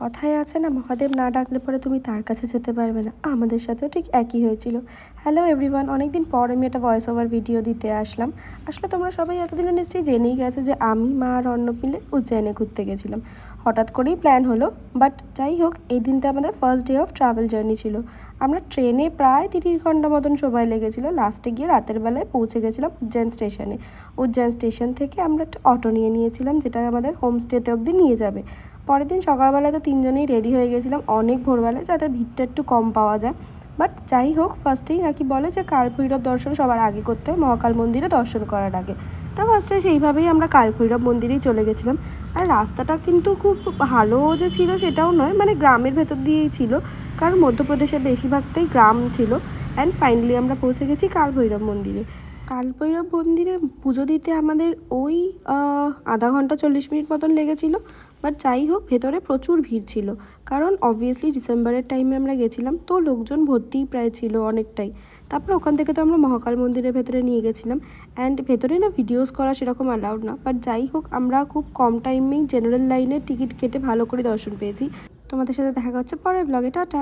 কথায় আছে না, মহাদেব না ডাকলে পরে তুমি তার কাছে যেতে পারবে না। আমাদের সাথেও ঠিক একই হয়েছিল। হ্যালো এভরিওয়ান, অনেকদিন পর আমি একটা ভয়েস ওভার ভিডিও দিতে আসলাম। আসলে তোমরা সবাই এতদিনে নিশ্চয়ই জেনেই গেছো যে আমি, মা আর অর্ণব মিলে উজ্জয়নে ঘুরতে গেছিলাম। হঠাৎ করেই প্ল্যান হলো, বাট যাই হোক, এই দিনটা আমাদের first day of travel journey ছিল। আমরা ট্রেনে প্রায় 30 ঘন্টা মতন সময় লেগেছিলো। লাস্টে গিয়ে রাতের বেলায় পৌঁছে গেছিলাম উজ্জয়ন স্টেশনে। উজ্জয়ন স্টেশন থেকে আমরা একটা অটো নিয়েছিলাম, যেটা আমাদের হোমস্টেতে অবধি নিয়ে যাবে। পরের দিন সকালবেলায় তো তিনজনেই রেডি হয়ে গেছিলাম অনেক ভোরবেলায়, যাতে ভিড়টা একটু কম পাওয়া যায়। বাট যাই হোক, ফার্স্টেই নাকি বলে যে কালভৈরব দর্শন সবার আগে করতে হয়, মহাকাল মন্দিরে দর্শন করার আগে। তা ফার্স্টে সেইভাবেই আমরা কালভৈরব মন্দিরেই চলে গেছিলাম। আর রাস্তাটা কিন্তু খুব ভালো যে ছিল সেটাও নয়, মানে গ্রামের ভেতর দিয়েই ছিল, কারণ মধ্যপ্রদেশের বেশিরভাগটাই গ্রাম ছিল। অ্যান্ড ফাইনালি আমরা পৌঁছে গেছি কালভৈরব মন্দিরে। কালভৈরব মন্দিরে পুজো দিতে আমাদের ওই আধা ঘন্টা 40 মিনিট মতন লেগেছিলো। বাট যাই হোক, ভেতরে প্রচুর ভিড় ছিল, কারণ অবভিয়াসলি ডিসেম্বরের টাইমে আমরা গেছিলাম, তো লোকজন ভর্তিই প্রায় ছিল অনেকটাই। তারপর ওখান থেকে তো আমরা মহাকাল মন্দিরের ভেতরে নিয়ে গেছিলাম। অ্যান্ড ভেতরে না ভিডিওস করা সেরকম অ্যালাউড না, বাট যাই হোক, আমরা খুব কম টাইমেই জেনারেল লাইনের টিকিট কেটে ভালো করে দর্শন পেয়েছি। তোমাদের সাথে দেখা হচ্ছে পরের ব্লগে। টাটা।